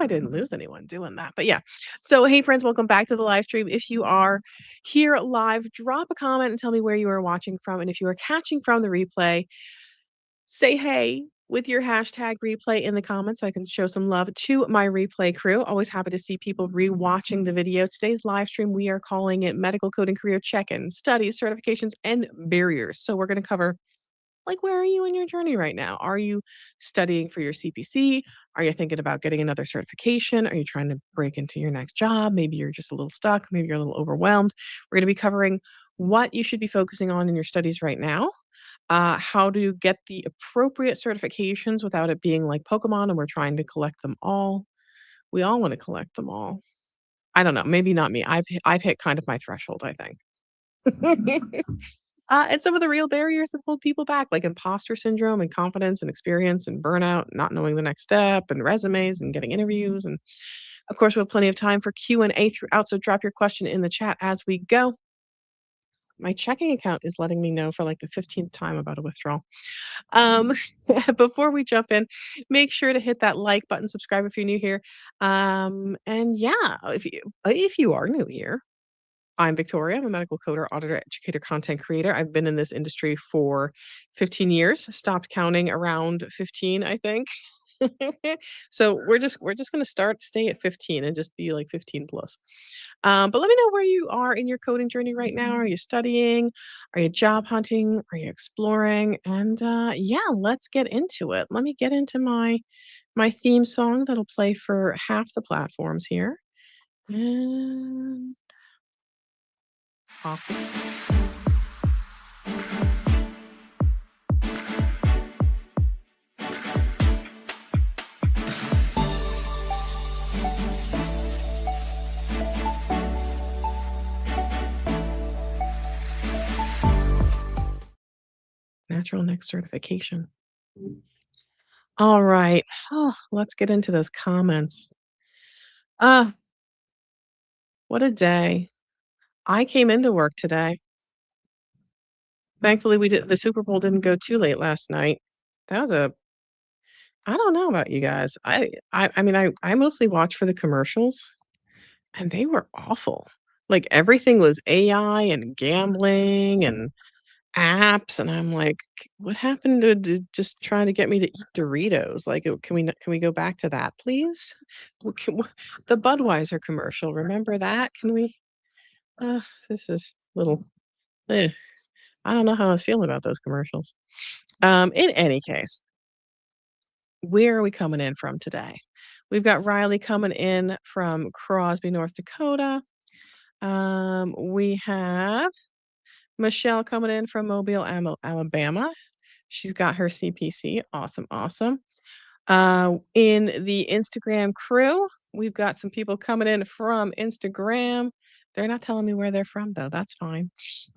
I didn't lose anyone doing that. But yeah. So, hey, friends, welcome back to the live stream. If you are here live, drop a comment and tell me where you are watching from. And if you are catching from the replay, say hey with your hashtag replay in the comments so I can show some love to my replay crew. Always happy to see people rewatching the videos. Today's live stream, we are calling it Medical Coding Career Check-in, Studies, Certifications, and Barriers. So we're going to cover like, where are you in your journey right now? Are you studying for your CPC? Are you thinking about getting another certification? Are you trying to break into your next job? Maybe you're just a little stuck. Maybe you're a little overwhelmed. We're going to be covering what you should be focusing on in your studies right now, how to get the appropriate certifications without it being like Pokemon and we're trying to collect them all. We all want to collect them all. I don't know. Maybe not me. I've hit kind of my threshold, I think. And some of the real barriers that hold people back, like imposter syndrome and confidence and experience and burnout, not knowing the next step and resumes and getting interviews. And of course, we have plenty of time for Q&A throughout. So drop your question in the chat as we go. My checking account is letting me know for like the 15th time about a withdrawal. Um, before we jump in, make sure to hit that like button, subscribe if you're new here. And yeah, if you are new here, I'm Victoria. I'm a medical coder, auditor, educator, content creator. I've been in this industry for 15 years. Stopped counting around 15, I think. So we're just gonna stay at 15 and just be like 15 plus. But let me know where you are in your coding journey right now. Are you studying? Are you job hunting? Are you exploring? And yeah, let's get into it. Let me get into my theme song that'll play for half the platforms here. And off. Natural neck certification. All right. Oh, let's get into those comments. Ah, what a day. I came into work today. Thankfully, the Super Bowl didn't go too late last night. That was a I don't know about you guys. I mean, I mostly watch for the commercials, and they were awful. Like, everything was AI and gambling and apps, and I'm like, "What happened to just trying to get me to eat Doritos? Like, can we go back to that, please?" The Budweiser commercial, remember that? Can we this is little eh, I don't know how I was feeling about those commercials. In any case, where are we coming in from today? We've got Riley coming in from Crosby, North Dakota. We have Michelle coming in from Mobile, Alabama. She's got her CPC. Awesome, awesome. In the Instagram crew, we've got some people coming in from Instagram. They're not telling me where they're from, though. That's fine.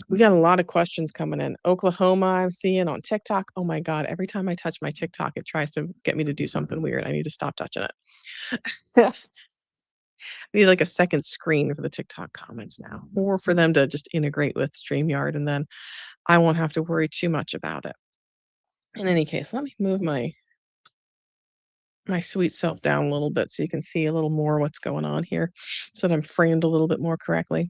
We got a lot of questions coming in. Oklahoma, I'm seeing on TikTok. Oh my God. Every time I touch my TikTok, it tries to get me to do something weird. I need to stop touching it. I need like a second screen for the TikTok comments now, or for them to just integrate with StreamYard, and then I won't have to worry too much about it. In any case, let me move my sweet self down a little bit so you can see a little more what's going on here, so that I'm framed a little bit more correctly.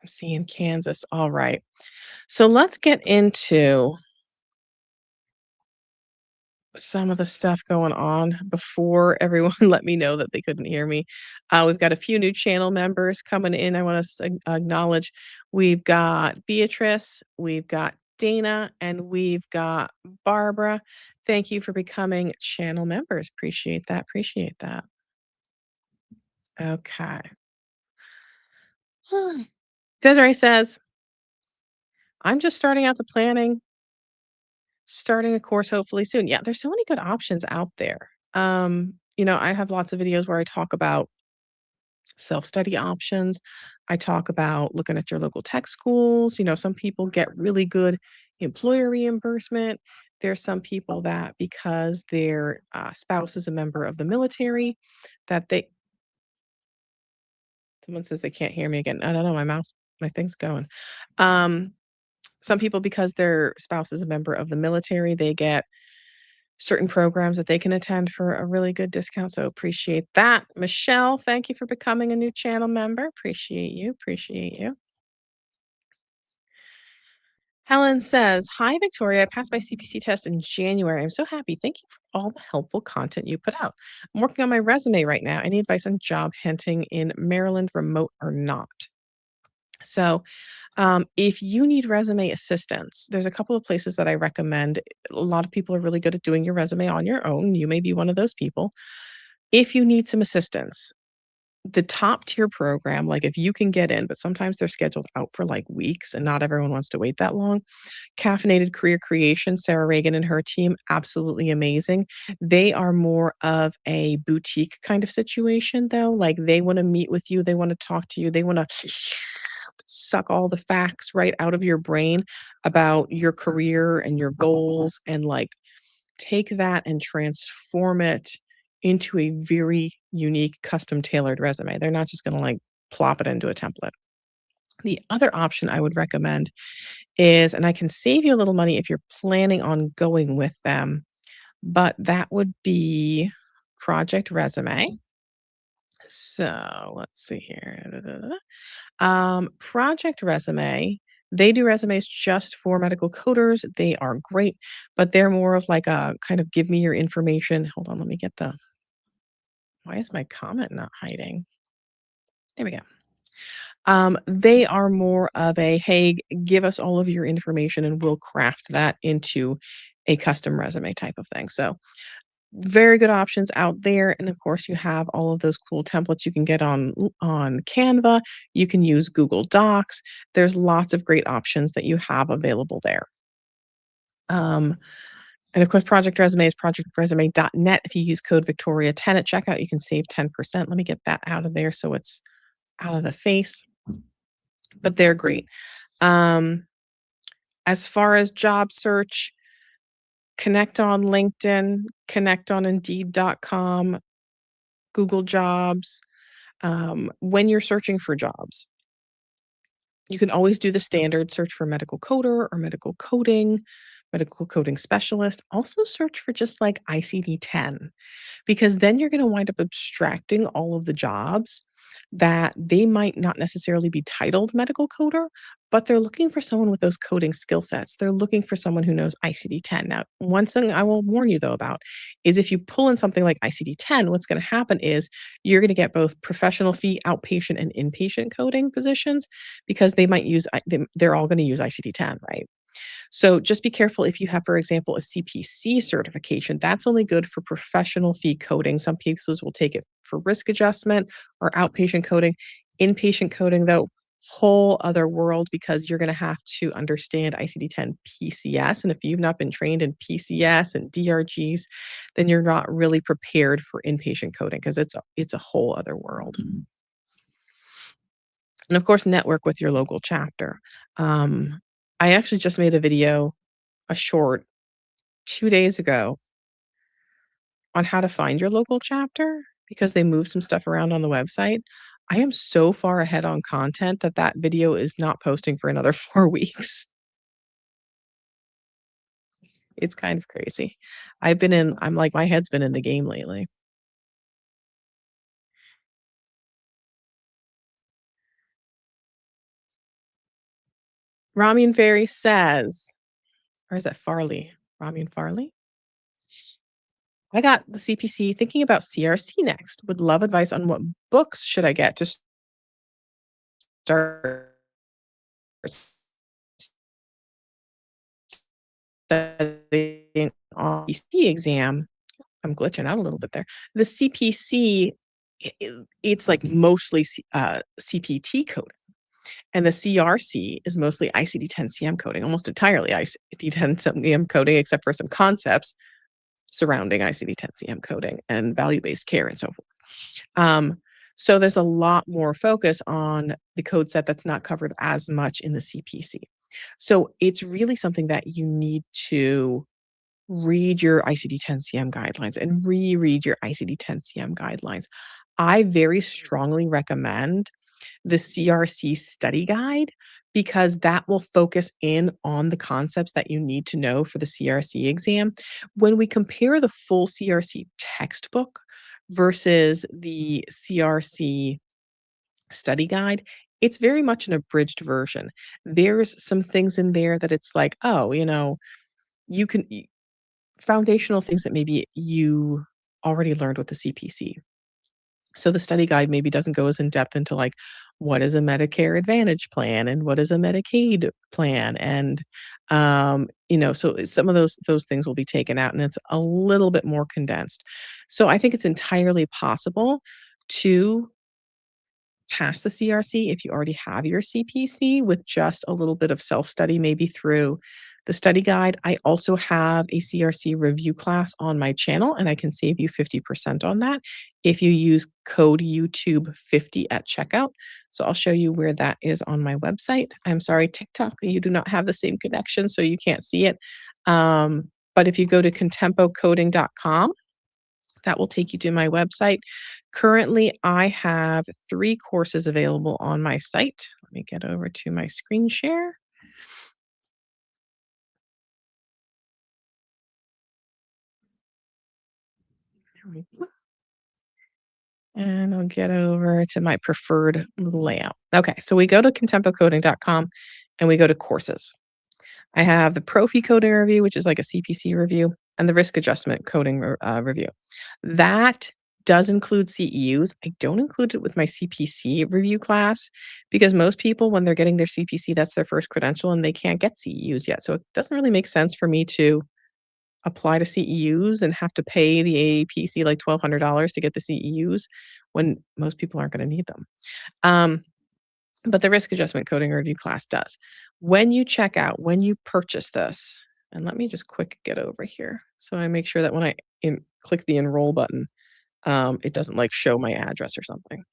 I'm seeing Kansas. All right. So let's get into some of the stuff going on before everyone let me know that they couldn't hear me. We've got a few new channel members coming in. I want to acknowledge we've got Beatrice, we've got Dana, and we've got Barbara. Thank you for becoming channel members. Appreciate that. Appreciate that. Okay. Desiree says, I'm just starting out the planning, starting a course hopefully soon. Yeah, there's so many good options out there. I have lots of videos where I talk about self-study options. I talk about looking at your local tech schools. Some people get really good employer reimbursement. There's some people that because their spouse is a member of the military, that they someone says they can't hear me again. I don't know, my thing's going. Some people, because their spouse is a member of the military, they get certain programs that they can attend for a really good discount, so appreciate that. Michelle, thank you for becoming a new channel member. Appreciate you, appreciate you. Helen says, "Hi, Victoria. I passed my CPC test in January. I'm so happy. Thank you for all the helpful content you put out. I'm working on my resume right now. Any advice on job hunting in Maryland, remote or not?" So, if you need resume assistance, there's a couple of places that I recommend. A lot of people are really good at doing your resume on your own. You may be one of those people. If you need some assistance, the top tier program, like if you can get in, but sometimes they're scheduled out for like weeks and not everyone wants to wait that long. Caffeinated Career Creation, Sarah Reagan and her team, absolutely amazing. They are more of a boutique kind of situation, though. Like they want to meet with you, they want to talk to you, they want to suck all the facts right out of your brain about your career and your goals and like take that and transform it into a very unique custom tailored resume. They're not just going to like plop it into a template. The other option I would recommend is, and I can save you a little money if you're planning on going with them, but that would be Project Resume. So let's see here. Da, da, da, da. Project Resume, they do resumes just for medical coders. They are great, but they're more of like a kind of give me your information. Hold on, let me get the, why is my comment not hiding? There we go. They are more of a, hey, give us all of your information and we'll craft that into a custom resume type of thing. So very good options out there. And of course, you have all of those cool templates you can get on Canva. You can use Google Docs. There's lots of great options that you have available there. Um, and of course, Project Resume is projectresume.net. If you use code Victoria10 at checkout, you can save 10%. Let me get that out of there so it's out of the face. But they're great. Um, as far as job search, connect on LinkedIn, connect on Indeed.com, Google Jobs. When you're searching for jobs, you can always do the standard search for medical coder or medical coding specialist. Also search for just like ICD-10 because then you're going to wind up abstracting all of the jobs that they might not necessarily be titled medical coder, but they're looking for someone with those coding skill sets. They're looking for someone who knows ICD-10. Now, one thing I will warn you though about is if you pull in something like ICD-10, what's going to happen is you're going to get both professional fee, outpatient, and inpatient coding positions because they might use, they're all going to use ICD-10, right? So just be careful if you have, for example, a CPC certification. That's only good for professional fee coding. Some places will take it for risk adjustment or outpatient coding. Inpatient coding, though, whole other world because you're going to have to understand ICD-10 PCS. And if you've not been trained in PCS and DRGs, then you're not really prepared for inpatient coding because it's a whole other world. And of course, network with your local chapter. I actually just made a video, a short 2 days ago on how to find your local chapter because they moved some stuff around on the website. I am so far ahead on content that that video is not posting for another 4 weeks. It's kind of crazy. I'm like, my head's been in the game lately. Ramin Fairy says, or is that Farley? Ramin Farley? I got the CPC thinking about CRC next. Would love advice on what books should I get to start studying on CPC exam. I'm glitching out a little bit there. The CPC, it's like mostly CPT coding, and the CRC is mostly ICD-10-CM coding, almost entirely ICD-10-CM coding, except for some concepts surrounding ICD-10-CM coding and value-based care and so forth. So there's a lot more focus on the code set that's not covered as much in the CPC. So it's really something that you need to read your ICD-10-CM guidelines and reread your ICD-10-CM guidelines. I very strongly recommend the CRC study guide because that will focus in on the concepts that you need to know for the CRC exam. When we compare the full CRC textbook versus the CRC study guide, it's very much an abridged version. There's some things in there that it's like, oh, you can foundational things that maybe you already learned with the CPC. So the study guide maybe doesn't go as in depth into like what is a Medicare Advantage plan and what is a Medicaid plan and so some of those things will be taken out and it's a little bit more condensed. So I think it's entirely possible to pass the CRC if you already have your CPC with just a little bit of self-study, maybe through the study guide. I also have a CRC review class on my channel, and I can save you 50% on that if you use code YouTube50 at checkout. So I'll show you where that is on my website. I'm sorry, TikTok, you do not have the same connection, so you can't see it. But if you go to contempocoding.com, that will take you to my website. Currently, I have 3 courses available on my site. Let me get over to my screen share. There we go. And I'll get over to my preferred layout. Okay, so we go to contempocoding.com and we go to courses. I have the Profi coding review, which is like a CPC review, and the risk adjustment coding review. That does include CEUs. I don't include it with my CPC review class because most people, when they're getting their CPC, that's their first credential and they can't get CEUs yet. So it doesn't really make sense for me to apply to CEUs and have to pay the AAPC like $1,200 to get the CEUs when most people aren't going to need them. Um, but the risk adjustment coding review class does. When you check out, when you purchase this, and let me just quick get over here so I make sure that when I click the enroll button, it doesn't like show my address or something.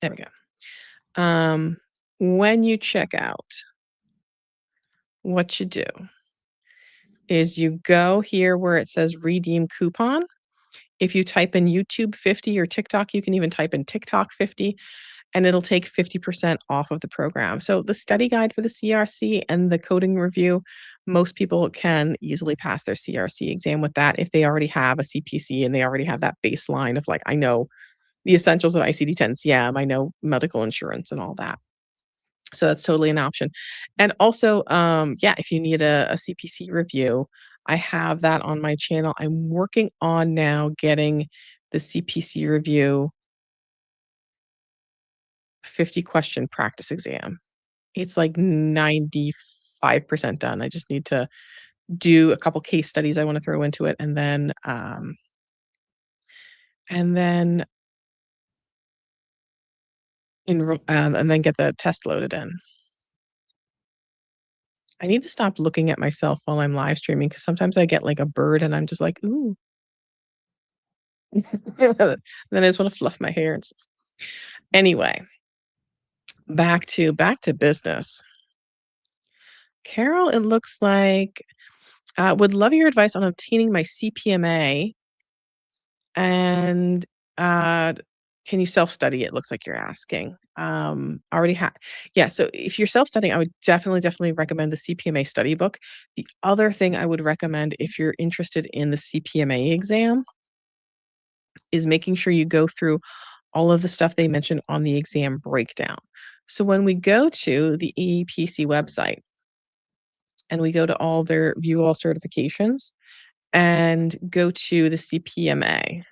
There we go. When you check out, what you do is you go here where it says redeem coupon. If you type in YouTube 50 or TikTok, you can even type in TikTok 50 and it'll take 50% off of the program. So the study guide for the CRC and the coding review, most people can easily pass their CRC exam with that if they already have a CPC and they already have that baseline of like, I know the essentials of ICD-10 CM, I know medical insurance and all that. So that's totally an option. And also, yeah, if you need a CPC review, I have that on my channel. I'm working on now getting the CPC review 50 question practice exam. It's like 95% done. I just need to do a couple case studies I want to throw into it and then and then get the test loaded in. I need to stop looking at myself while I'm live streaming because sometimes I get like a bird and I'm just like, ooh. Then I just want to fluff my hair and stuff. Anyway, back to business. Carol, it looks like would love your advice on obtaining my CPMA and can you self-study? It looks like you're asking. Already have. Yeah, so if you're self-studying, I would definitely recommend the CPMA study book. The other thing I would recommend if you're interested in the CPMA exam is making sure you go through all of the stuff they mentioned on the exam breakdown. So when we go to the AAPC website and we go to all their view all certifications and go to the CPMA.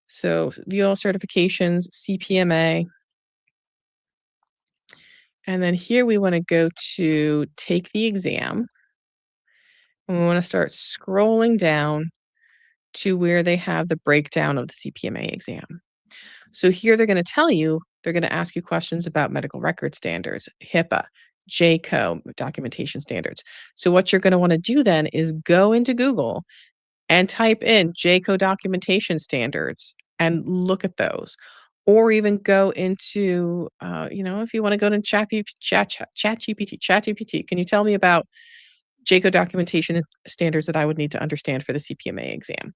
So view all certifications, CPMA. And then here we want to go to take the exam. And we want to start scrolling down to where they have the breakdown of the CPMA exam. So here they're going to tell you, they're going to ask you questions about medical record standards, HIPAA, JCO, documentation standards. So what you're going to want to do then is go into Google and type in JCO documentation standards and look at those. Or even go into, if you want to go to ChatGPT, can you tell me about JCO documentation standards that I would need to understand for the CPMA exam?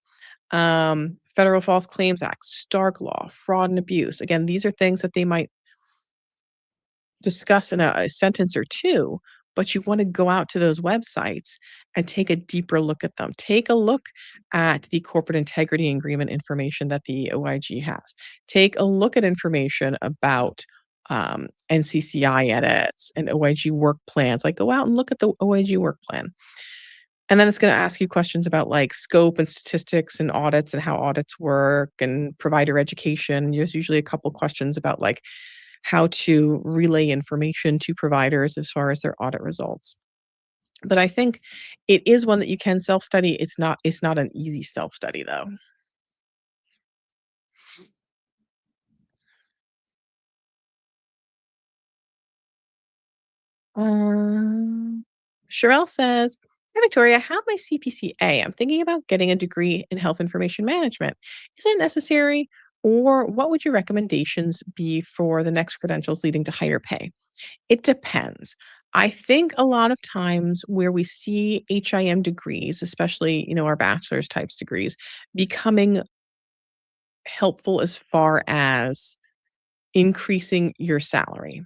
Federal False Claims Act, Stark Law, fraud and abuse. Again, these are things that they might discuss in a sentence or two, but you want to go out to those websites and take a deeper look at them. Take a look at the corporate integrity agreement information that the OIG has. Take a look at information about NCCI edits and OIG work plans. Like, go out and look at the OIG work plan. And then it's going to ask you questions about like scope and statistics and audits and how audits work and provider education. There's usually a couple questions about like how to relay information to providers as far as their audit results. But I think it is one that you can self-study. It's not an easy self-study though. Um, Sherelle says, "Hi Victoria, I have my CPCA. I'm thinking about getting a degree in health information management. Is it necessary? Or what would your recommendations be for the next credentials leading to higher pay?" It depends. I think a lot of times where we see HIM degrees, especially, our bachelor's types degrees, becoming helpful as far as increasing your salary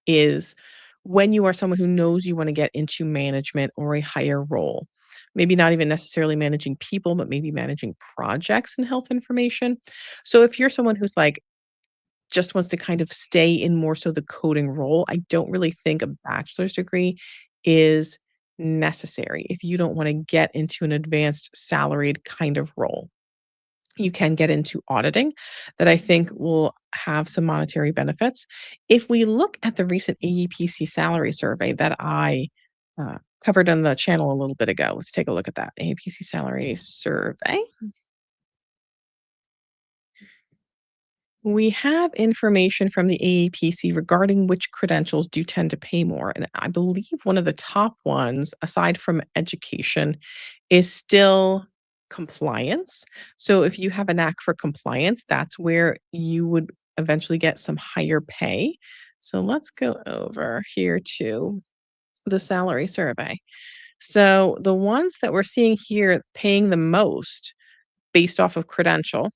is when you are someone who knows you want to get into management or a higher role. Maybe not even necessarily managing people, but maybe managing projects in health information. So if you're someone who's like just wants to kind of stay in more so the coding role, I don't really think a bachelor's degree is necessary if you don't want to get into an advanced salaried kind of role. You can get into auditing that I think will have some monetary benefits. If we look at the recent AAPC salary survey that I covered on the channel a little bit ago, let's take a look at that AAPC salary survey. We have information from the AAPC regarding which credentials do tend to pay more. And I believe one of the top ones, aside from education, is still compliance. So if you have a knack for compliance, that's where you would eventually get some higher pay. So let's go over here to the salary survey. So the ones that we're seeing here paying the most based off of credential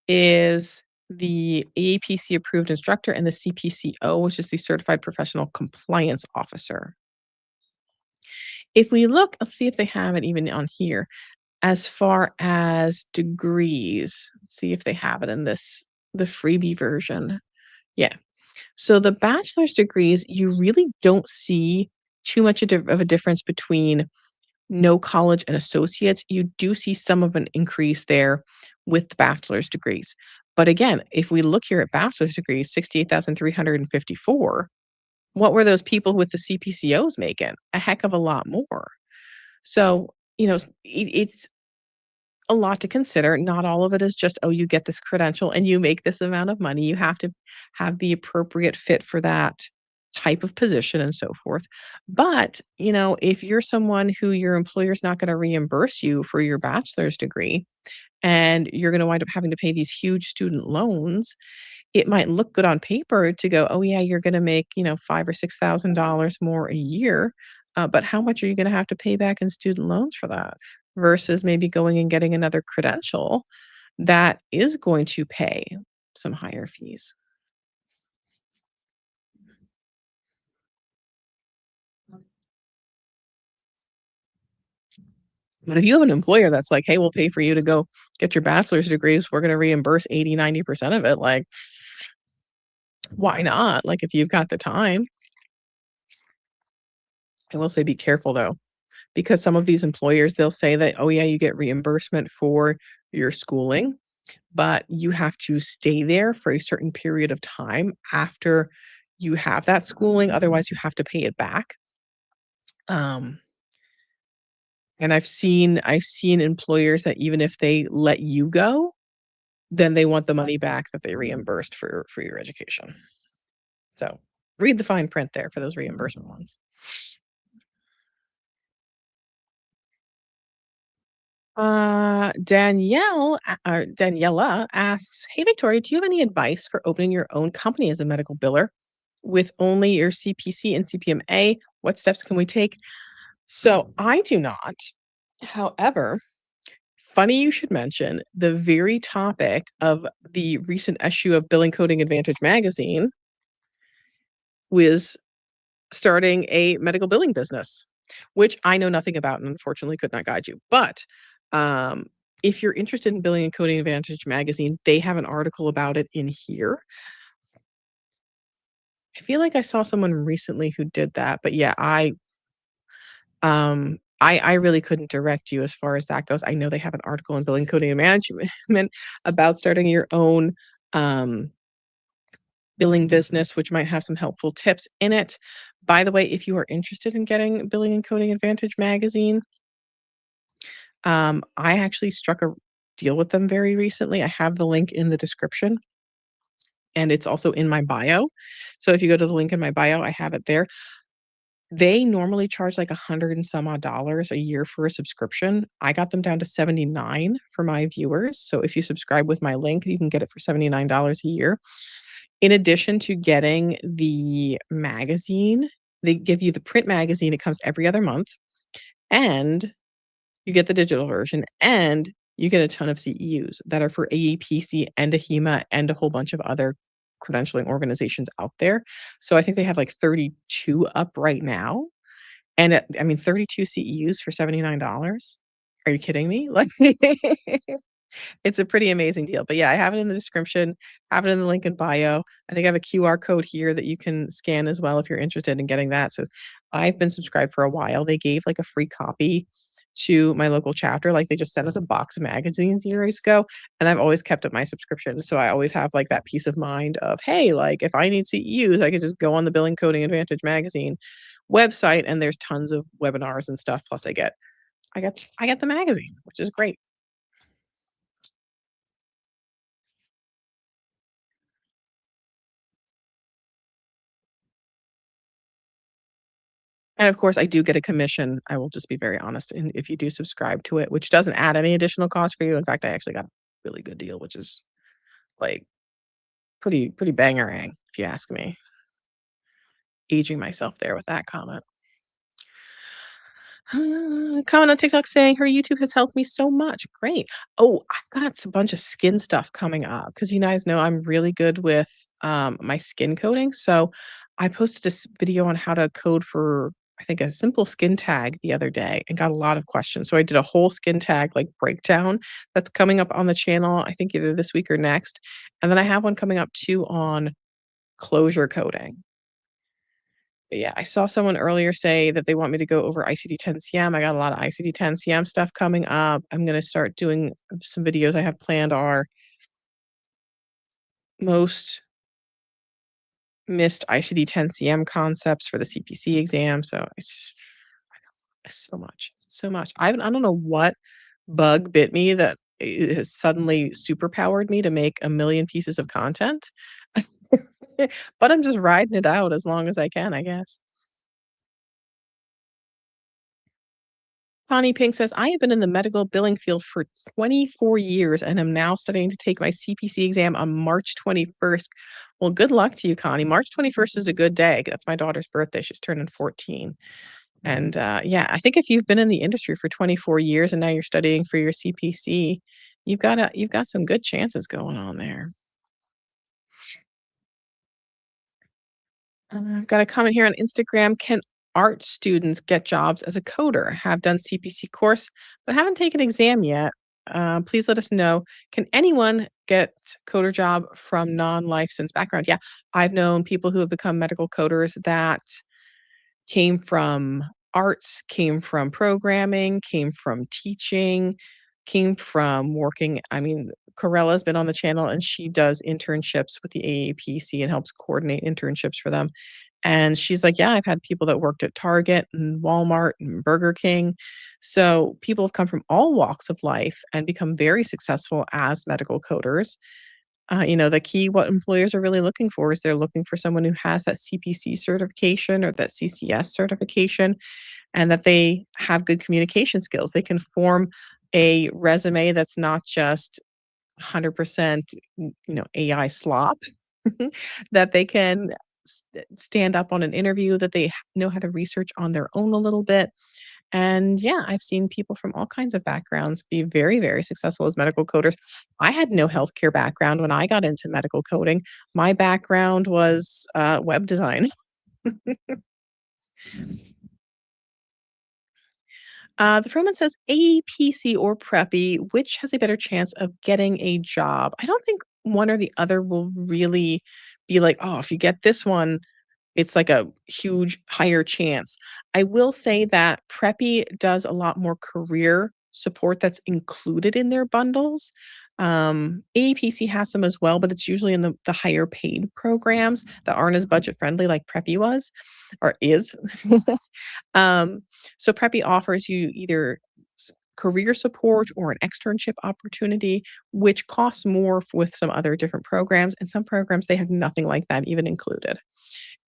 is the AAPC approved instructor and the CPCO, which is the certified professional compliance officer. If we look, let's see if they have it even on here as far as degrees. Let's see if they have it in the freebie version. Yeah. So the bachelor's degrees, you really don't see too much of a difference between no college and associates. You do see some of an increase there with bachelor's degrees. But again, if we look here at bachelor's degrees, 68,354, what were those people with the CPCOs making? A heck of a lot more. So, it's a lot to consider. Not all of it is just, oh, you get this credential and you make this amount of money. You have to have the appropriate fit for that type of position and so forth. But, if you're someone who your employer's not going to reimburse you for your bachelor's degree and you're going to wind up having to pay these huge student loans, it might look good on paper to go, oh yeah, you're going to make, five or $6,000 more a year. But how much are you going to have to pay back in student loans for that? Versus maybe going and getting another credential that is going to pay some higher fees. But if you have an employer that's like, "Hey, we'll pay for you to go get your bachelor's degrees. We're gonna reimburse 80, 90% of it," like, why not? Like, if you've got the time. I will say be careful though, because some of these employers, they'll say that, "Oh, yeah, you get reimbursement for your schooling," but you have to stay there for a certain period of time after you have that schooling, otherwise you have to pay it back. Um, and I've seen employers that even if they let you go, then they want the money back that they reimbursed for your education. So, read the fine print there for those reimbursement ones. Daniela asks, "Hey Victoria, do you have any advice for opening your own company as a medical biller with only your CPC and CPMA? What steps can we take?" So I do not. However, funny you should mention the very topic of the recent issue of Billing Coding Advantage magazine was starting a medical billing business, which I know nothing about and unfortunately could not guide you. But um, if you're interested in Billing and Coding Advantage magazine, they have an article about it in here. I feel like I saw someone recently who did that, but yeah, I really couldn't direct you as far as that goes. I know they have an article in Billing, Coding, and Management about starting your own um, billing business, which might have some helpful tips in it. By the way, if you are interested in getting Billing and Coding Advantage magazine, I actually struck a deal with them very recently. I have the link in the description and it's also in my bio. So if you go to the link in my bio, I have it there. They normally charge like 100 and some odd dollars a year for a subscription. I got them down to 79 for my viewers. So if you subscribe with my link, you can get it for $79 a year. In addition to getting the magazine, they give you the print magazine. It comes every other month, and you get the digital version, and you get a ton of CEUs that are for AAPC and AHEMA and a whole bunch of other credentialing organizations out there. So I think they have like 32 up right now. And I mean, 32 CEUs for $79. Are you kidding me? Like, it's a pretty amazing deal. But yeah, I have it in the description, have it in the link in bio. I think I have a QR code here that you can scan as well if you're interested in getting that. So I've been subscribed for a while. They gave like a free copy to my local chapter. Like they just sent us a box of magazines years ago. And I've always kept up my subscription. So I always have like that peace of mind of, hey, like if I need CEUs, I can just go on the Billing Coding Advantage magazine website and there's tons of webinars and stuff. Plus I get the magazine, which is great. And of course, I do get a commission. I will just be very honest. And if you do subscribe to it, which doesn't add any additional cost for you. In fact, I actually got a really good deal, which is like pretty bangerang, if you ask me. Aging myself there with that comment. Comment on TikTok saying her YouTube has helped me so much. Great. Oh, I've got a bunch of skin stuff coming up because you guys know I'm really good with my skin coding. So I posted this video on how to code for I think a simple skin tag the other day and got a lot of questions. So I did a whole skin tag like breakdown that's coming up on the channel, I think either this week or next. And then I have one coming up too on closure coding. But yeah, I saw someone earlier say that they want me to go over ICD-10-CM. I got a lot of ICD-10-CM stuff coming up. I'm gonna start doing some videos I have planned are most missed ICD-10-CM concepts for the CPC exam. So it's so much, so much. I don't know what bug bit me that has suddenly superpowered me to make a million pieces of content. But I'm just riding it out as long as I can, I guess. Connie Pink says, I have been in the medical billing field for 24 years and am now studying to take my CPC exam on March 21st. Well, good luck to you, Connie. March 21st is a good day. That's my daughter's birthday. She's turning 14. And yeah, I think if you've been in the industry for 24 years and now you're studying for your CPC, you've got some good chances going on there. I've got a comment here on Instagram. Can art students get jobs as a coder? Have done CPC course, but haven't taken exam yet. Please let us know. Can anyone get coder job from non-licensed background? Yeah, I've known people who have become medical coders that came from arts, came from programming, came from teaching, came from working. I mean, Corella's been on the channel and she does internships with the AAPC and helps coordinate internships for them. And she's like, yeah, I've had people that worked at Target and Walmart and Burger King. So people have come from all walks of life and become very successful as medical coders. The key what employers are really looking for is they're looking for someone who has that CPC certification or that CCS certification and that they have good communication skills. They can form a resume that's not just 100% AI slop, that they can stand up on an interview, that they know how to research on their own a little bit. And yeah, I've seen people from all kinds of backgrounds be very, very successful as medical coders. I had no healthcare background when I got into medical coding. My background was web design. The Frohman says AAPC or Preppy, which has a better chance of getting a job? I don't think one or the other will really be like, oh, if you get this one, it's like a huge higher chance. I will say that Preppy does a lot more career support that's included in their bundles. AAPC has some as well, but it's usually in the higher paid programs that aren't as budget friendly like Preppy was or is. Um, so Preppy offers you either career support or an externship opportunity, which costs more with some other different programs. And some programs, they have nothing like that even included.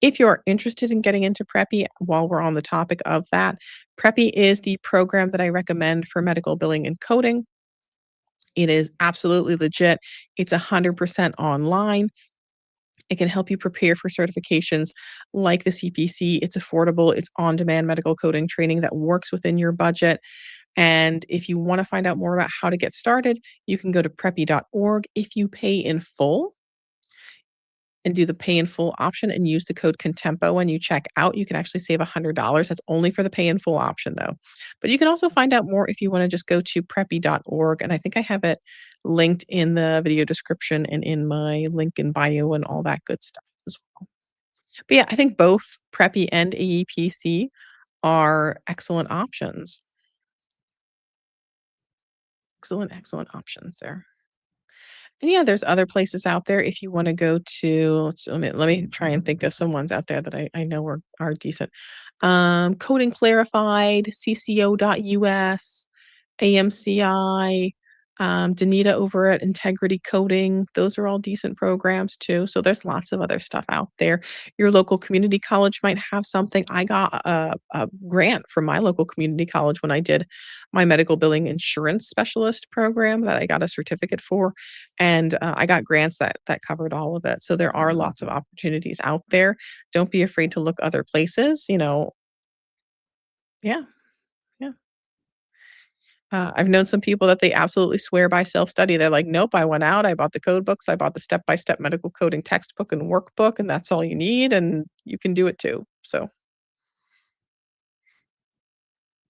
If you're interested in getting into Preppy, while we're on the topic of that, Preppy is the program that I recommend for medical billing and coding. It is absolutely legit. It's 100% online. It can help you prepare for certifications like the CPC. It's affordable. It's on-demand medical coding training that works within your budget. And if you want to find out more about how to get started, you can go to preppy.org. If you pay in full and do the pay in full option and use the code Contempo when you check out, you can actually save $100. That's only for the pay in full option though. But you can also find out more if you want to just go to preppy.org. And I think I have it linked in the video description and in my link in bio and all that good stuff as well. But yeah, I think both Preppy and AEPC are excellent options. Excellent, excellent options there. And yeah, there's other places out there if you wanna go to let me try and think of some ones out there that I know are decent. Coding Clarified, CCO.US, AMCI, Danita over at Integrity Coding. Those are all decent programs too. So there's lots of other stuff out there. Your local community college might have something. I got a grant from my local community college when I did my medical billing insurance specialist program that I got a certificate for, and I got grants that covered all of it. So there are lots of opportunities out there. Don't be afraid to look other places. Yeah, yeah. I've known some people that they absolutely swear by self-study. They're like, "Nope, I went out, I bought the code books, I bought the step-by-step medical coding textbook and workbook, and that's all you need, and you can do it too." So,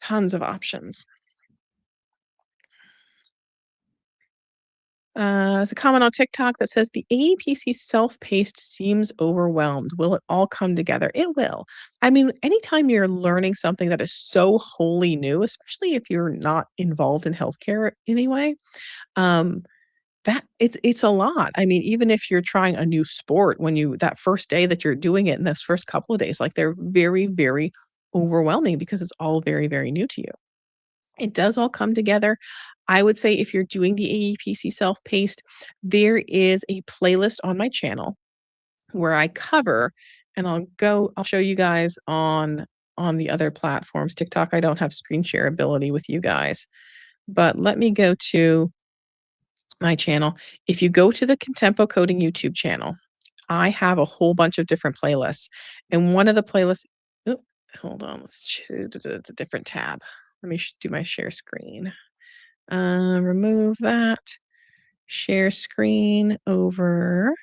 tons of options. There's a comment on TikTok that says, "The AEPC self-paced seems overwhelmed. Will it all come together?" It will. I mean, anytime you're learning something that is so wholly new, especially if you're not involved in healthcare anyway, um, that it's a lot. I mean, even if you're trying a new sport, when you that first day that you're doing it in those first couple of days, like, they're very, very overwhelming because it's all very, very new to you. It does all come together. I would say if you're doing the AEPC self-paced, there is a playlist on my channel where I cover and I'll show you guys on the other platforms. TikTok, I don't have screen share ability with you guys, but let me go to my channel. If you go to the Contempo Coding YouTube channel, I have a whole bunch of different playlists, and one of the playlists oop, hold on, let's choose a different tab. Let me do my share screen. Remove that. Share screen over.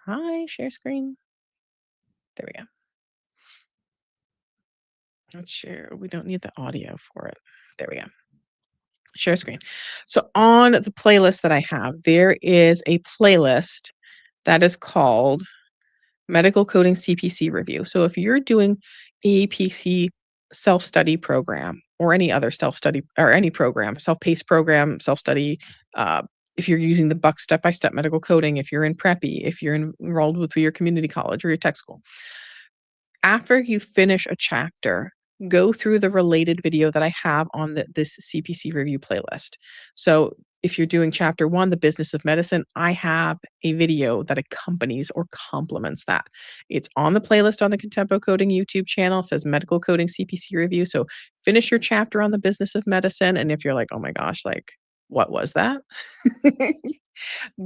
Hi, share screen. There we go. Let's share. We don't need the audio for it. There we go. Share screen. So on the playlist that I have, there is a playlist that is called Medical Coding CPC Review. So if you're doing AAPC self-study program or any other self-study or any program, self-paced program, self-study, uh, if you're using the Buck step-by-step medical coding, if you're in Preppy, if you're enrolled with your community college or your tech school, after you finish a chapter, go through the related video that I have on this CPC review playlist. So if you're doing chapter 1, the business of medicine, I have a video that accompanies or complements that. It's on the playlist on the Contempo Coding YouTube channel. It says medical coding CPC review. So finish your chapter on the business of medicine. And if you're like, oh my gosh, like, what was that?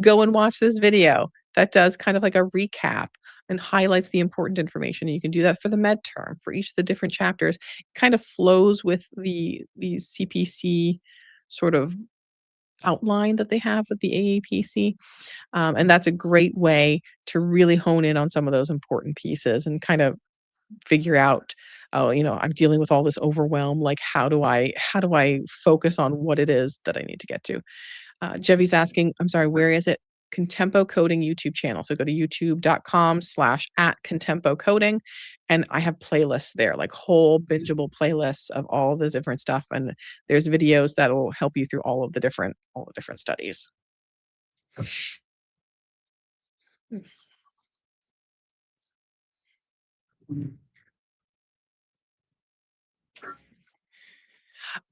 Go and watch this video that does kind of like a recap and highlights the important information. You can do that for the med term, for each of the different chapters. It kind of flows with the CPC sort of outline that they have with the AAPC. And that's a great way to really hone in on some of those important pieces and kind of figure out, oh, I'm dealing with all this overwhelm. Like, how do I focus on what it is that I need to get to? Jevy's asking, I'm sorry, where is it? Contempo Coding YouTube channel. So go to youtube.com/@Contempo Coding. And I have playlists there, like whole bingeable playlists of all of the different stuff. And there's videos that will help you through all the different studies.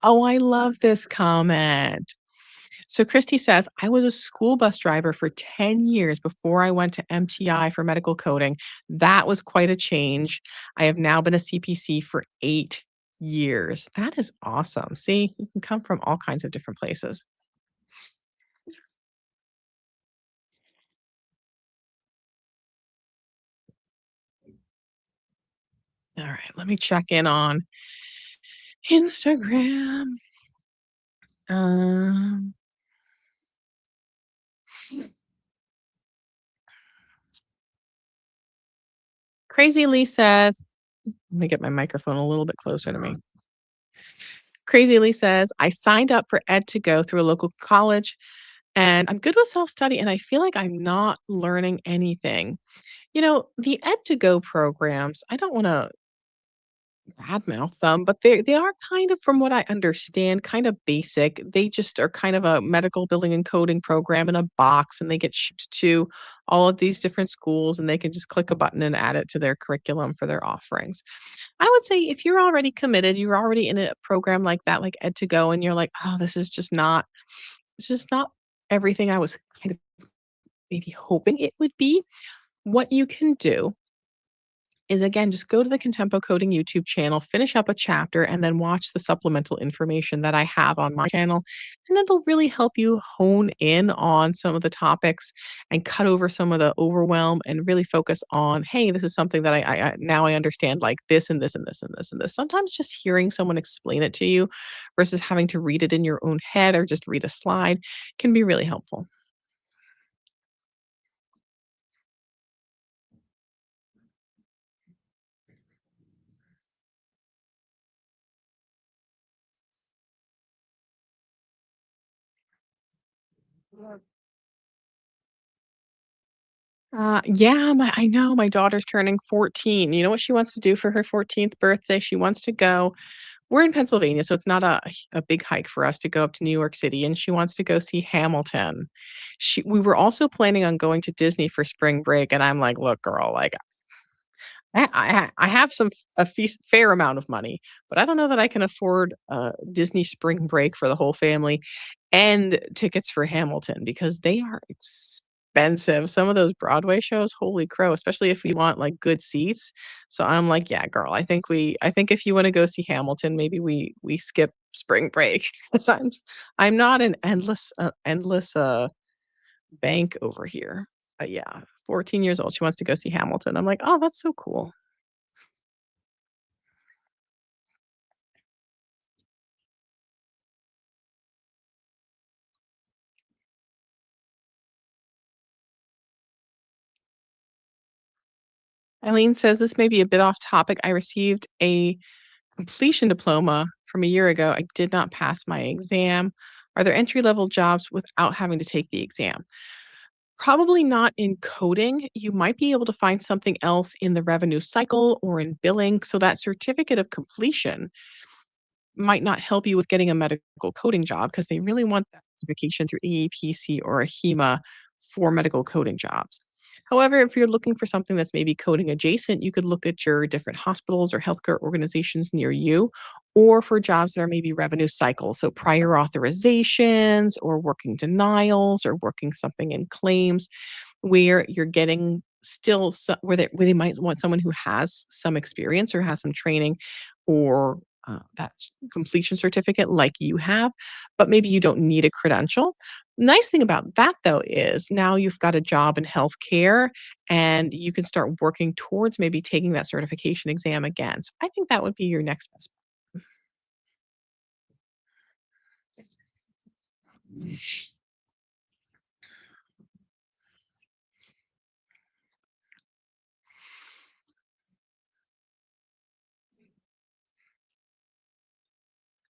Oh, I love this comment. So Christy says, I was a school bus driver for 10 years before I went to MTI for medical coding. That was quite a change. I have now been a CPC for 8 years. That is awesome. See, you can come from all kinds of different places. All right, let me check in on Instagram. Um, Crazy Lee says, let me get my microphone a little bit closer to me. Crazy Lee says, I signed up for Ed to Go through a local college and I'm good with self study and I feel like I'm not learning anything. The Ed to Go programs, I don't want to badmouth them, but they are kind of, from what I understand, kind of basic. They just are kind of a medical billing and coding program in a box, and they get shipped to all of these different schools, and they can just click a button and add it to their curriculum for their offerings. I would say if you're already committed, you're already in a program like that, like Ed to Go, and you're like, oh, it's just not everything I was kind of maybe hoping it would be. What you can do is, again, just go to the Contempo Coding YouTube channel, finish up a chapter, and then watch the supplemental information that I have on my channel. And it'll really help you hone in on some of the topics and cut over some of the overwhelm and really focus on, hey, this is something that I now I understand, like this and this and this and this and this. Sometimes just hearing someone explain it to you versus having to read it in your own head or just read a slide can be really helpful. Yeah, I know my daughter's turning 14. You know what she wants to do for her 14th birthday? She wants to go. We're in Pennsylvania, so it's not a big hike for us to go up to New York City, and she wants to go see Hamilton. We were also planning on going to Disney for spring break, and I'm like, "Look, girl, like, I have a fair amount of money, but I don't know that I can afford a Disney spring break for the whole family and tickets for Hamilton because they are expensive. Some of those Broadway shows, holy crow, especially if we want like good seats. So I'm like, yeah, girl, I think if you want to go see Hamilton, maybe we skip spring break. 'Cause I'm not an endless bank over here. But yeah, 14 years old. She wants to go see Hamilton. I'm like, oh, that's so cool. Eileen says this may be a bit off topic. I received a completion diploma from a year ago. I did not pass my exam. Are there entry level jobs without having to take the exam? Probably not in coding. You might be able to find something else in the revenue cycle or in billing. So that certificate of completion might not help you with getting a medical coding job because they really want that certification through AAPC or a HEMA for medical coding jobs. However, if you're looking for something that's maybe coding adjacent, you could look at your different hospitals or healthcare organizations near you, or for jobs that are maybe revenue cycles. So prior authorizations or working denials or working something in claims where you're getting still where they might want someone who has some experience or has some training or that completion certificate like you have, but maybe you don't need a credential. Nice thing about that though is now you've got a job in healthcare and you can start working towards maybe taking that certification exam again. So I think that would be your next best.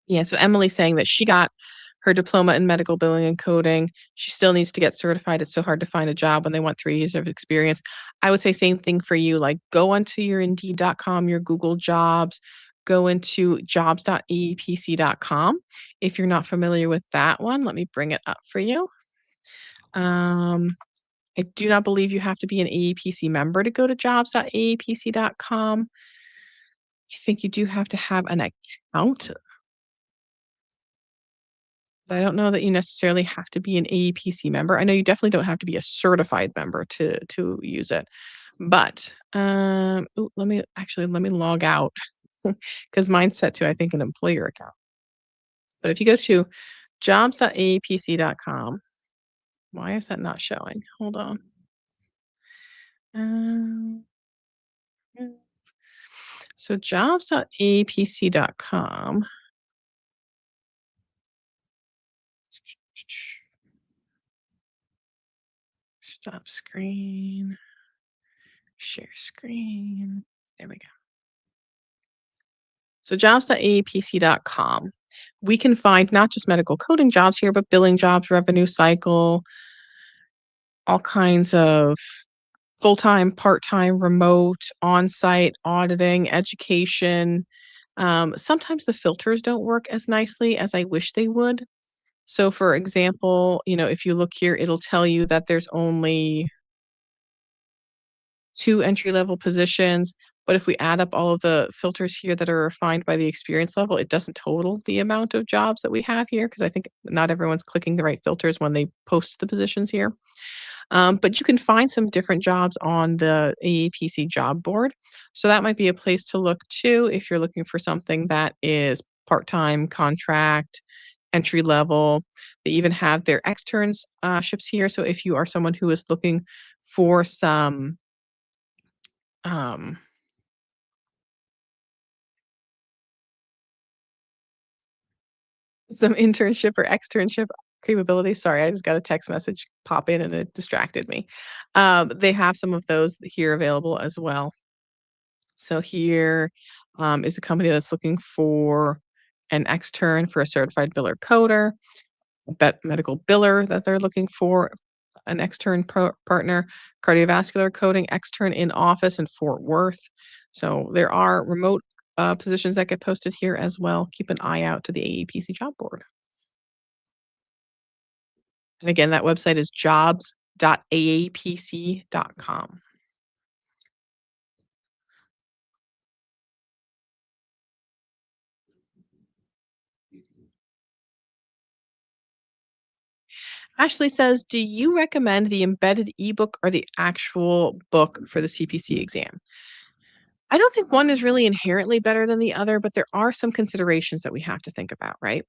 Yeah, so Emily's saying that she got her diploma in medical billing and coding. She still needs to get certified. It's so hard to find a job when they want 3 years of experience. I would say same thing for you, like, go onto your Indeed.com, your Google Jobs, go into jobs.aapc.com. If you're not familiar with that one, let me bring it up for you. Um, I do not believe you have to be an AAPC member to go to jobs.aapc.com. I think you do have to have an account. But I don't know that you necessarily have to be an AAPC member. I know you definitely don't have to be a certified member to use it. But, ooh, let me log out because mine's set to, I think, an employer account. But if you go to jobs.aapc.com, why is that not showing? Hold on. Um, so jobs.aapc.com. Stop screen, share screen. There we go. So jobs.aapc.com. We can find not just medical coding jobs here, but billing jobs, revenue cycle, all kinds of full-time, part-time, remote, on-site, auditing, education. Sometimes the filters don't work as nicely as I wish they would. So for example, if you look here, it'll tell you that there's only 2 entry-level positions, but if we add up all of the filters here that are refined by the experience level, it doesn't total the amount of jobs that we have here because I think not everyone's clicking the right filters when they post the positions here. But you can find some different jobs on the AAPC job board. So that might be a place to look too if you're looking for something that is part-time, contract, entry level. They even have their externs ships here. So if you are someone who is looking for um, some internship or externship capabilities. Sorry, I just got a text message pop in and it distracted me. They have some of those here available as well. So here is a company that's looking for an extern for a certified biller coder, medical biller that they're looking for, an extern partner, cardiovascular coding extern in office in Fort Worth. So there are remote positions that get posted here as well. Keep an eye out to the AEPC job board. And again, that website is jobs.aapc.com. Ashley says, "Do you recommend the embedded ebook or the actual book for the CPC exam?" I don't think one is really inherently better than the other, but there are some considerations that we have to think about, right?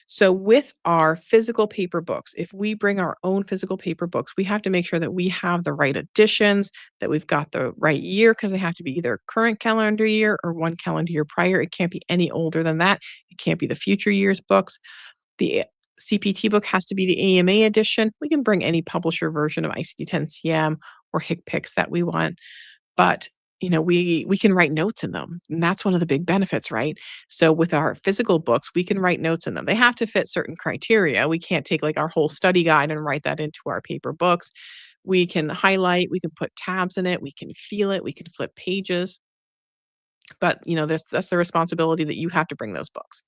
So, with our physical paper books, if we bring our own physical paper books, we have to make sure that we have the right editions, that we've got the right year, because they have to be either current calendar year or one calendar year prior. It can't be any older than that. It can't be the future year's books. The CPT book has to be the AMA edition. We can bring any publisher version of ICD-10 CM or HCPCS that we want, but we can write notes in them, and that's one of the big benefits, right? So with our physical books, we can write notes in them. They have to fit certain criteria. We can't take like our whole study guide and write that into our paper books. We can highlight, we can put tabs in it, we can feel it, we can flip pages. But that's the responsibility that you have to bring those books.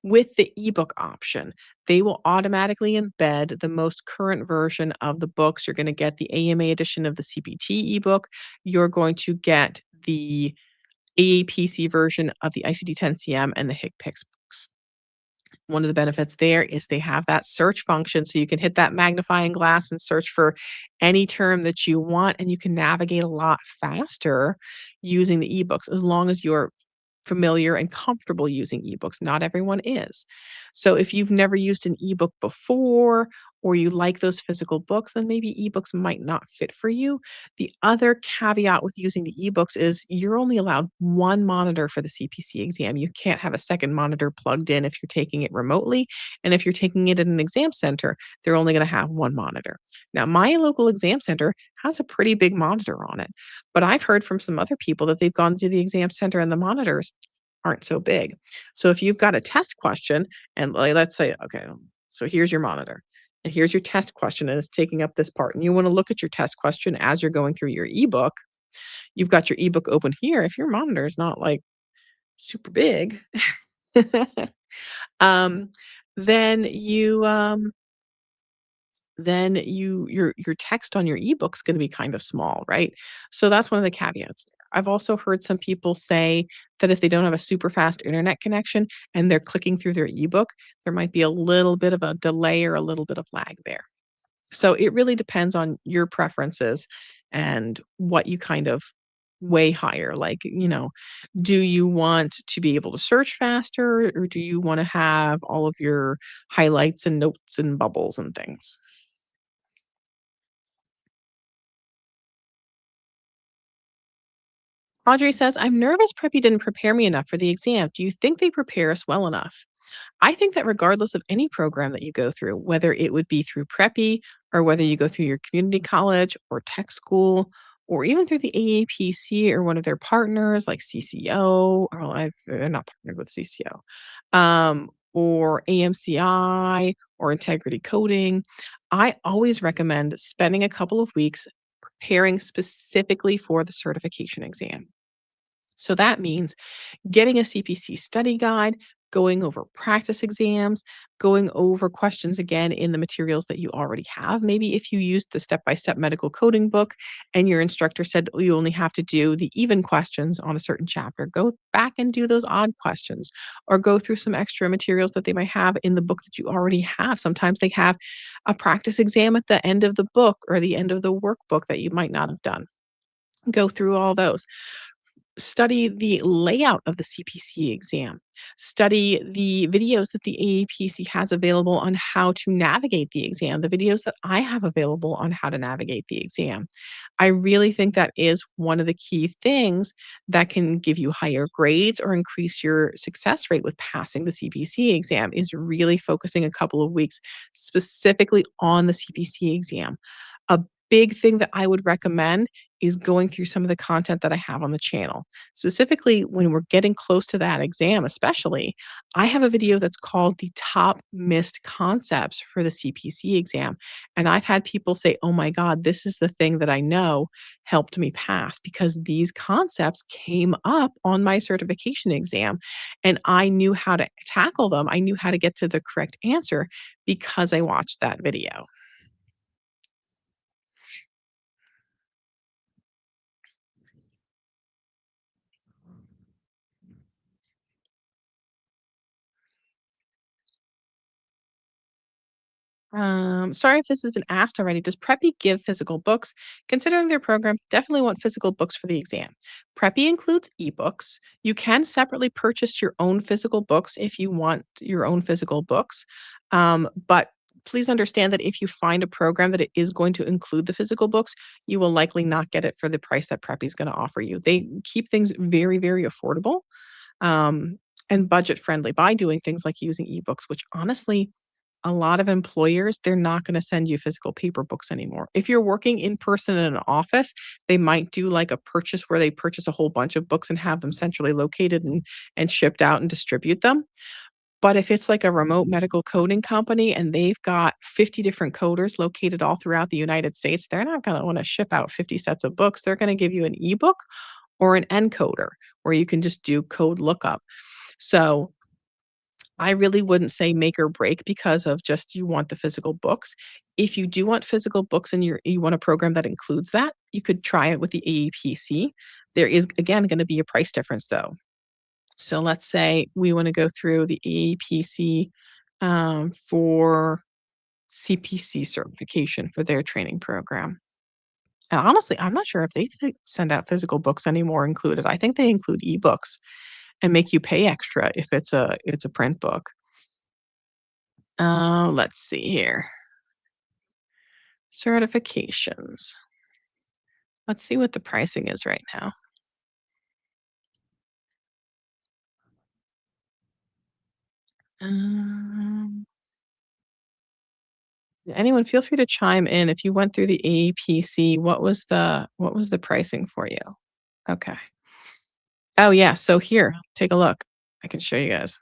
With the ebook option, they will automatically embed the most current version of the books. You're going to get the AMA edition of the CPT ebook. You're going to get the AAPC version of the ICD-10 CM and the HCPCS books. One of the benefits there is they have that search function, so you can hit that magnifying glass and search for any term that you want, and you can navigate a lot faster using the ebooks as long as you're familiar and comfortable using ebooks. Not everyone is. So if you've never used an ebook before, or you like those physical books, then maybe ebooks might not fit for you. The other caveat with using the ebooks is you're only allowed one monitor for the CPC exam. You can't have a second monitor plugged in if you're taking it remotely. And if you're taking it at an exam center, they're only going to have one monitor. Now, my local exam center has a pretty big monitor on it, but I've heard from some other people that they've gone to the exam center and the monitors aren't so big. So if you've got a test question and let's say, okay, so here's your monitor and here's your test question and it's taking up this part and you want to look at your test question as you're going through your ebook, you've got your ebook open here. If your monitor is not like super big, um, then your text on your ebook's gonna be kind of small, right? So that's one of the caveats there. I've also heard some people say that if they don't have a super fast internet connection and they're clicking through their ebook, there might be a little bit of a delay or a little bit of lag there. So it really depends on your preferences and what you kind of weigh higher. Like, do you want to be able to search faster or do you wanna have all of your highlights and notes and bubbles and things? Audrey says, I'm nervous Preppy didn't prepare me enough for the exam. Do you think they prepare us well enough? I think that regardless of any program that you go through, whether it would be through Preppy or whether you go through your community college or tech school or even through the AAPC or one of their partners like CCO, or they're not partnered with CCO, or AMCI or Integrity Coding, I always recommend spending a couple of weeks preparing specifically for the certification exam. So that means getting a CPC study guide, going over practice exams, going over questions again in the materials that you already have. Maybe if you used the step by step medical coding book and your instructor said, "Oh, you only have to do the even questions on a certain chapter, go back and do those odd questions or go through some extra materials that they might have in the book that you already have. Sometimes they have a practice exam at the end of the book or the end of the workbook that you might not have done. Go through all those. Study the layout of the CPC exam. Study the videos that the AAPC has available on how to navigate the exam, the videos that I have available on how to navigate the exam. I really think that is one of the key things that can give you higher grades or increase your success rate with passing the CPC exam is really focusing a couple of weeks specifically on the CPC exam. A big thing that I would recommend is going through some of the content that I have on the channel. Specifically, when we're getting close to that exam, especially, I have a video that's called the top missed concepts for the CPC exam. And I've had people say, oh my God, this is the thing that I know helped me pass because these concepts came up on my certification exam and I knew how to tackle them. I knew how to get to the correct answer because I watched that video. Sorry if this has been asked already. Does Preppy give physical books? Considering their program, definitely want physical books for the exam. Preppy includes ebooks. You can separately purchase your own physical books if you want your own physical books. But please understand that if you find a program that it is going to include the physical books, you will likely not get it for the price that Preppy is going to offer you. They keep things very, very affordable um, and budget friendly by doing things like using ebooks, which honestly, a lot of employers, they're not gonna send you physical paper books anymore. If you're working in person in an office, they might do like a purchase where they purchase a whole bunch of books and have them centrally located and shipped out and distribute them. But if it's like a remote medical coding company and they've got 50 different coders located all throughout the United States, they're not gonna wanna ship out 50 sets of books. They're gonna give you an ebook or an encoder where you can just do code lookup. So I really wouldn't say make or break because of just you want the physical books. If you do want physical books and you want a program that includes that, you could try it with the AEPC. There is again going to be a price difference though. So let's say we want to go through the AEPC for CPC certification for their training program. And honestly, I'm not sure if they send out physical books anymore included. I think they include ebooks and make you pay extra if it's a print book. Let's see here. Certifications. Let's see what the pricing is right now. Um, Anyone feel free to chime in if you went through the AAPC, what was the pricing for you? Okay. Oh, yeah, so here, take a look. I can show you guys.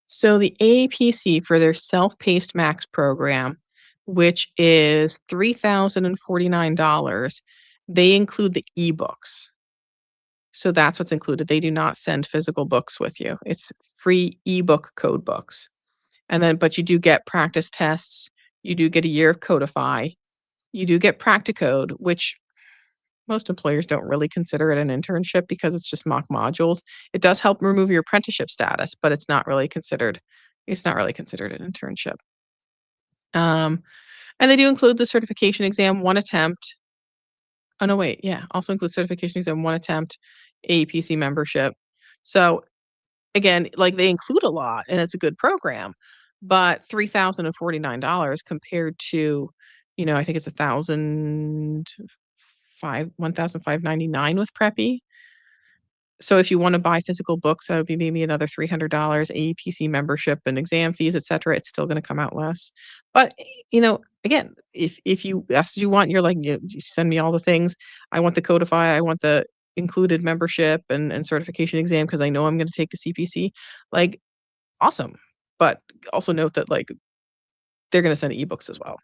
So the AAPC for their self-paced max program, which is $3,049, they include the eBooks. So that's what's included. They do not send physical books with you. It's free ebook code books. And then but you do get practice tests, you do get a year of Codify, you do get Practicode, which most employers don't really consider it an internship because it's just mock modules. It does help remove your apprenticeship status, but it's not really considered an internship. Um, and they do include the certification exam, 1 attempt. Oh, no, wait, yeah, also includes certification exam, 1 attempt, AAPC membership. So, again, like, they include a lot, and it's a good program, but $3,049 compared to, I think it's 1,599 with Preppy. So if you wanna buy physical books, that would be maybe another $300, AEPC membership and exam fees, etcetera, it's still gonna come out less. But, again, if that's what you want, you're like, "You send me all the things. I want the Codify, I want the included membership and certification exam because I know I'm gonna take the CPC." Like, awesome. But also note that, like, they're gonna send eBooks as well.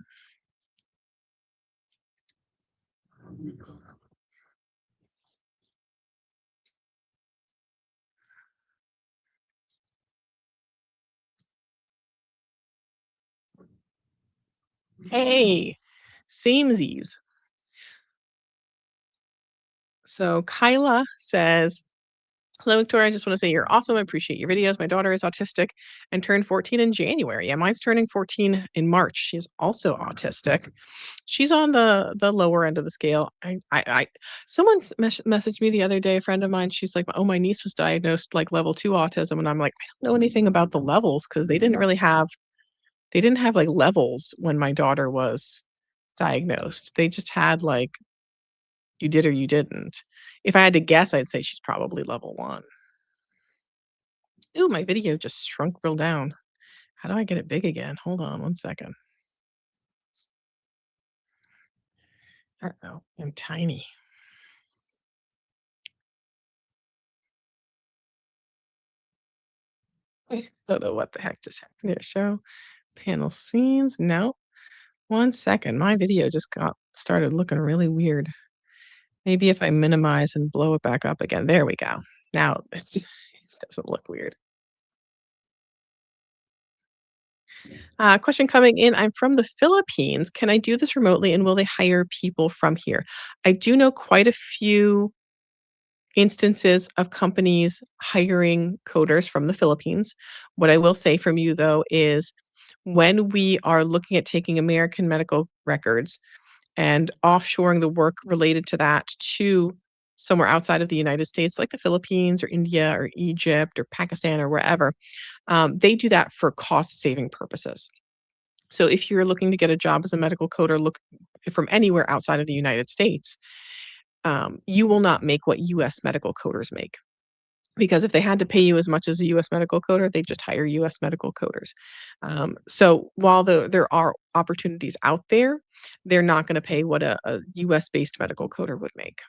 Hey, samesies. So Kyla says, "Hello, Victoria. I just want to say you're awesome. I appreciate your videos. My daughter is autistic and turned 14 in January. Yeah, mine's turning 14 in March. She's also autistic. She's on the lower end of the scale. Someone's messaged me the other day. A friend of mine. She's like, "Oh, my niece was diagnosed like level 2 autism," and I'm like, "I don't know anything about the levels because they didn't have like levels when my daughter was diagnosed. They just had like you did or you didn't. If I had to guess, I'd say she's probably level 1." Ooh, my video just shrunk real down. How do I get it big again? Hold on one second. I don't know. I'm tiny. I don't know what the heck just happened here. Show panel scenes. No. One second. My video just got started looking really weird. Maybe if I minimize and blow it back up again. There we go. Now it doesn't look weird. Question coming in. I'm from the Philippines. Can I do this remotely and will they hire people from here? I do know quite a few instances of companies hiring coders from the Philippines. What I will say from you though is when we are looking at taking American medical records and offshoring the work related to that to somewhere outside of the United States, like the Philippines or India or Egypt or Pakistan or wherever, they do that for cost saving purposes. So if you're looking to get a job as a medical coder, look from anywhere outside of the United States, you will not make what US medical coders make. Because if they had to pay you as much as a US medical coder, they just hire US medical coders. So while there are opportunities out there, they're not going to pay what a US based medical coder would make.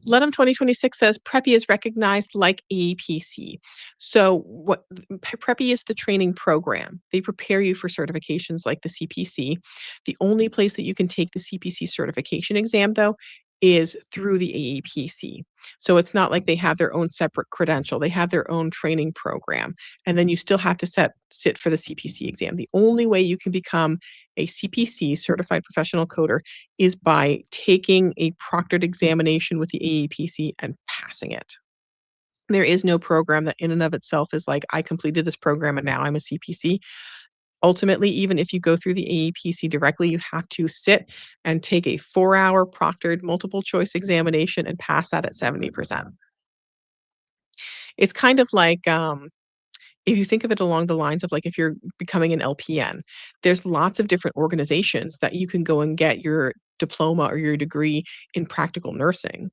Lenham 2026 says Preppy is recognized like AAPC. So what Preppy is the training program. They prepare you for certifications like the CPC. The only place that you can take the CPC certification exam though is through the AAPC. So it's not like they have their own separate credential. They have their own training program. And then you still have to sit for the CPC exam. The only way you can become a CPC, certified professional coder, is by taking a proctored examination with the AAPC and passing it. There is no program that in and of itself is like, I completed this program and now I'm a CPC. Ultimately, even if you go through the AAPC directly, you have to sit and take a 4-hour proctored multiple choice examination and pass that at 70%. It's kind of like, If you think of it along the lines of, like, if you're becoming an LPN, there's lots of different organizations that you can go and get your diploma or your degree in practical nursing,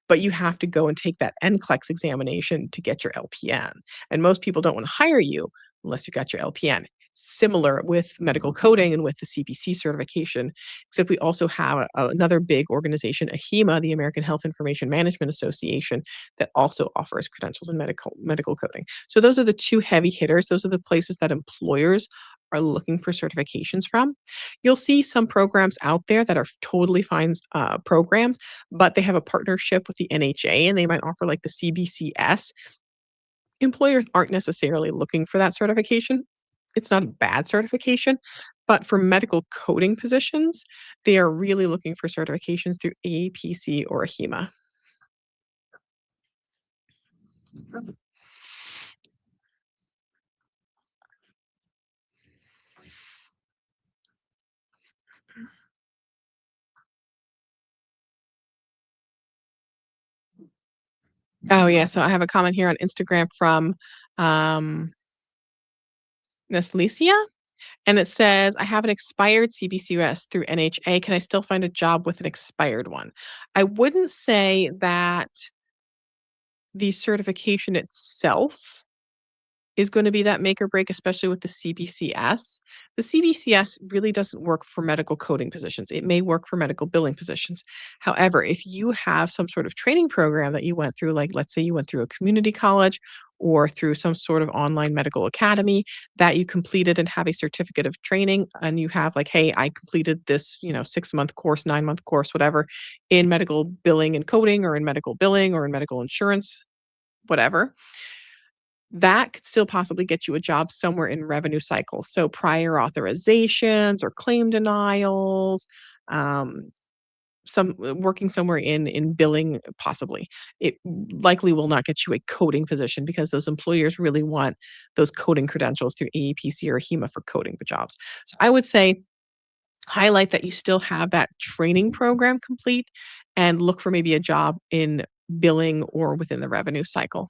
but you have to go and take that NCLEX examination to get your LPN, and most people don't wanna hire you unless you got your LPN. Similar with medical coding and with the CPC certification, except we also have another big organization, AHIMA, the American Health Information Management Association, that also offers credentials in medical coding. So those are the 2 heavy hitters. Those are the places that employers are looking for certifications from. You'll see some programs out there that are totally fine, programs, but they have a partnership with the NHA, and they might offer, like, the CBCS. Employers aren't necessarily looking for that certification. It's not a bad certification, but for medical coding positions, they are really looking for certifications through AAPC or AHIMA. Oh, yeah, so I have a comment here on Instagram from, um, Neslicia, and it says, "I have an expired CBCS through NHA. Can I still find a job with an expired one?" I wouldn't say that the certification itself is gonna be that make or break, especially with the CBCS. The CBCS really doesn't work for medical coding positions. It may work for medical billing positions. However, if you have some sort of training program that you went through, like let's say you went through a community college or through some sort of online medical academy that you completed and have a certificate of training, and you have like, "Hey, I completed this, 6-month course, 9-month course, whatever, in medical billing and coding or in medical billing or in medical insurance," whatever, that could still possibly get you a job somewhere in revenue cycle. So prior authorizations or claim denials, um, working somewhere in billing, possibly. It likely will not get you a coding position because those employers really want those coding credentials through AAPC or HEMA for coding the jobs. So I would say highlight that you still have that training program complete and look for maybe a job in billing or within the revenue cycle.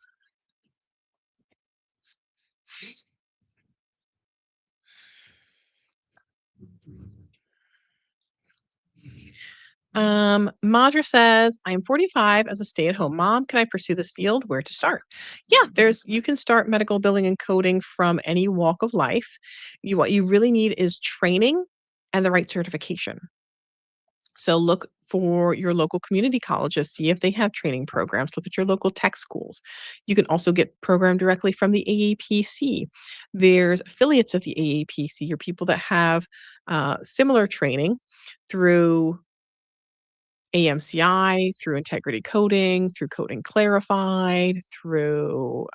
Madra says, "I'm 45 as a stay-at-home mom. Can I pursue this field? Where to start?" Yeah, you can start medical billing and coding from any walk of life. What you really need is training and the right certification. So look for your local community colleges, see if they have training programs, look at your local tech schools. You can also get programmed directly from the AAPC. There's affiliates of the AAPC or people that have similar training through AMCI, through Integrity Coding, through Coding Clarified, through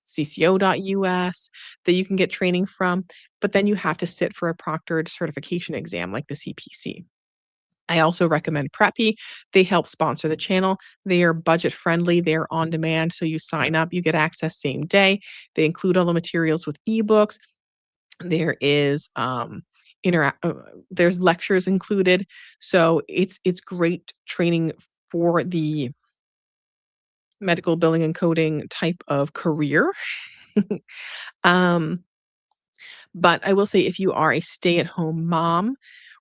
CCO.US that you can get training from, but then you have to sit for a proctored certification exam like the CPC. I also recommend Preppy. They help sponsor the channel. They are budget friendly, they're on demand, so you sign up, you get access same day. They include all the materials with eBooks. There is, there's lectures included, so it's great training for the medical billing and coding type of career. Um, but I will say if you are a stay-at-home mom,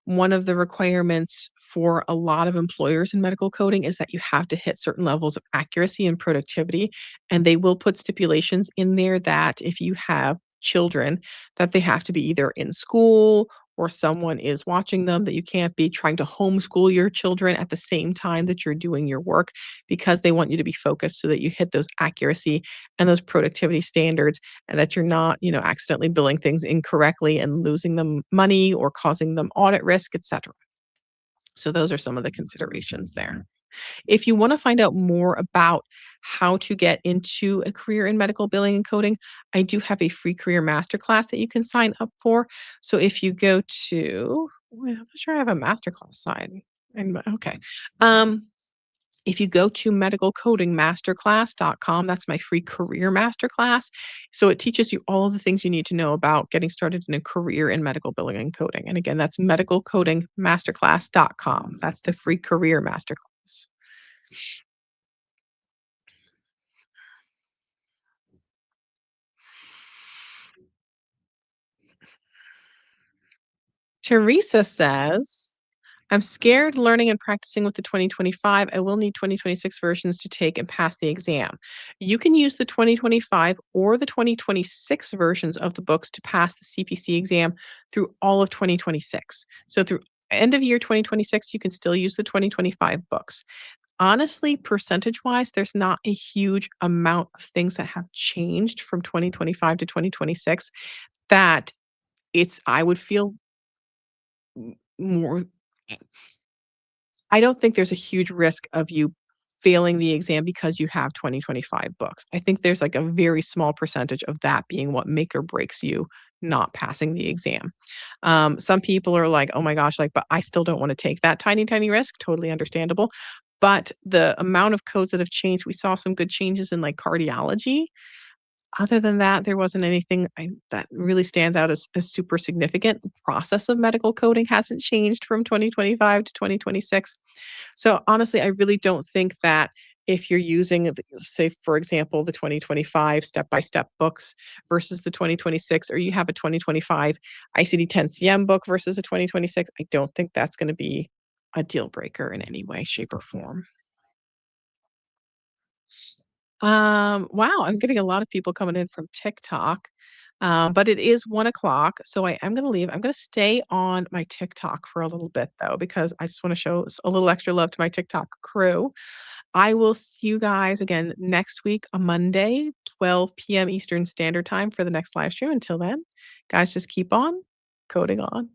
one of the requirements for a lot of employers in medical coding is that you have to hit certain levels of accuracy and productivity, and they will put stipulations in there that if you have children, that they have to be either in school or someone is watching them, that you can't be trying to homeschool your children at the same time that you're doing your work because they want you to be focused so that you hit those accuracy and those productivity standards and that you're not, accidentally billing things incorrectly and losing them money or causing them audit risk, etc. So those are some of the considerations there. If you want to find out more about how to get into a career in medical billing and coding, I do have a free career masterclass that you can sign up for. So if you go to, well, I'm not sure I have a masterclass sign. Okay. Um, if you go to medicalcodingmasterclass.com, that's my free career masterclass. So it teaches you all of the things you need to know about getting started in a career in medical billing and coding. And again, that's medicalcodingmasterclass.com. That's the free career masterclass. Teresa says, I'm scared learning and practicing with the 2025. I will need 2026 versions to take and pass the exam. You can use the 2025 or the 2026 versions of the books to pass the CPC exam through all of 2026. So through end of year 2026, you can still use the 2025 books. Honestly, percentage wise, there's not a huge amount of things that have changed from 2025 to 2026 that I would feel more I don't think there's a huge risk of you failing the exam because you have 2025 books. I think there's, like, a very small percentage of that being what make or breaks you not passing the exam. Some people are like, "Oh my gosh," like, "But I still don't wanna take that tiny, tiny risk." Totally understandable. But the amount of codes that have changed, we saw some good changes in, like, cardiology. Other than that, there wasn't anything that really stands out as super significant. The process of medical coding hasn't changed from 2025 to 2026. So, honestly, I really don't think that if you're using, say, for example, the 2025 step-by-step books versus the 2026, or you have a 2025 ICD-10-CM book versus a 2026, I don't think that's gonna be a deal breaker in any way, shape, or form. Wow, I'm getting a lot of people coming in from TikTok. But it is 1 o'clock, so I am gonna leave. I'm gonna stay on my TikTok for a little bit though, because I just wanna show a little extra love to my TikTok crew. I will see you guys again next week on Monday, 12 p.m. Eastern Standard Time for the next live stream. Until then, guys, just keep on coding on.